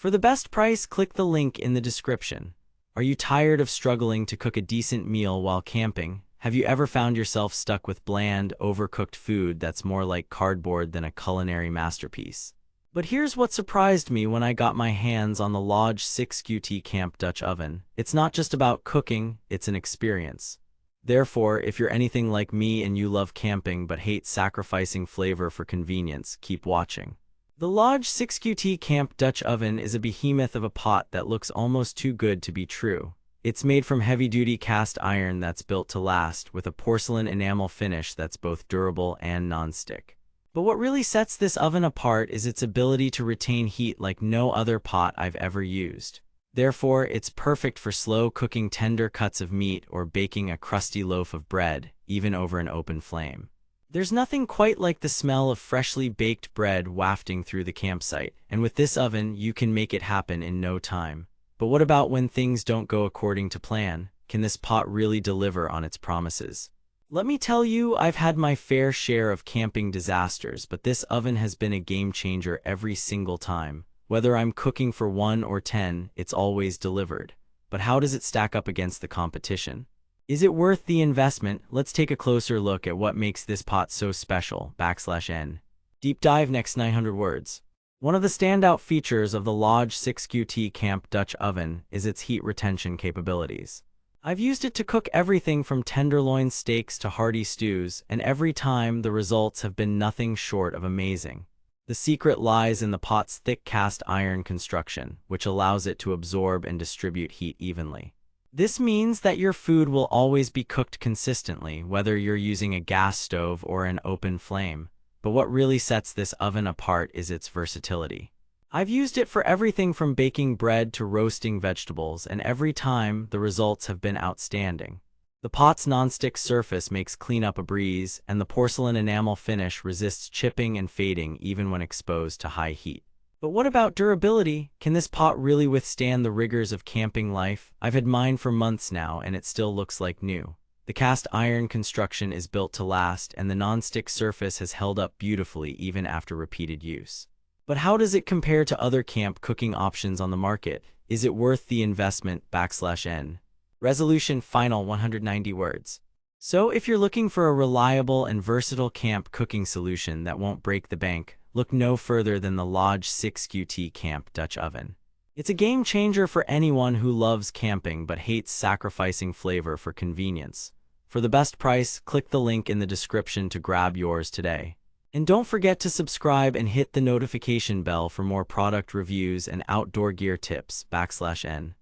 For the best price, click the link in the description. Are you tired of struggling to cook a decent meal while camping? Have you ever found yourself stuck with bland, overcooked food that's more like cardboard than a culinary masterpiece? But here's what surprised me when I got my hands on the Lodge 6QT Camp Dutch Oven. It's not just about cooking, it's an experience. Therefore, if you're anything like me and you love camping but hate sacrificing flavor for convenience, keep watching. The Lodge 6QT Camp Dutch Oven is a behemoth of a pot that looks almost too good to be true. It's made from heavy-duty cast iron that's built to last, with a porcelain enamel finish that's both durable and non-stick. But what really sets this oven apart is its ability to retain heat like no other pot I've ever used. Therefore, it's perfect for slow-cooking tender cuts of meat or baking a crusty loaf of bread, even over an open flame. There's nothing quite like the smell of freshly baked bread wafting through the campsite, and with this oven, you can make it happen in no time. But what about when things don't go according to plan? Can this pot really deliver on its promises? Let me tell you, I've had my fair share of camping disasters, but this oven has been a game changer every single time. Whether I'm cooking for 1 or 10, it's always delivered. But how does it stack up against the competition? Is it worth the investment? Let's take a closer look at what makes this pot so special. /N. Deep dive next 900 words. One of the standout features of the Lodge 6QT Camp Dutch Oven is its heat retention capabilities. I've used it to cook everything from tenderloin steaks to hearty stews, and every time the results have been nothing short of amazing. The secret lies in the pot's thick cast iron construction, which allows it to absorb and distribute heat evenly. This means that your food will always be cooked consistently, whether you're using a gas stove or an open flame. But what really sets this oven apart is its versatility. I've used it for everything from baking bread to roasting vegetables, and every time, the results have been outstanding. The pot's non-stick surface makes cleanup a breeze, and the porcelain enamel finish resists chipping and fading even when exposed to high heat. But what about durability? Can this pot really withstand the rigors of camping life? I've had mine for months now, and it still looks like new. The cast iron construction is built to last, and the non-stick surface has held up beautifully even after repeated use. But how does it compare to other camp cooking options on the market? Is it worth the investment? /N. Resolution final 190 words. So if you're looking for a reliable and versatile camp cooking solution that won't break the bank, look no further than the Lodge 6QT Camp Dutch Oven. It's a game changer for anyone who loves camping but hates sacrificing flavor for convenience. For the best price, click the link in the description to grab yours today. And don't forget to subscribe and hit the notification bell for more product reviews and outdoor gear tips. /N.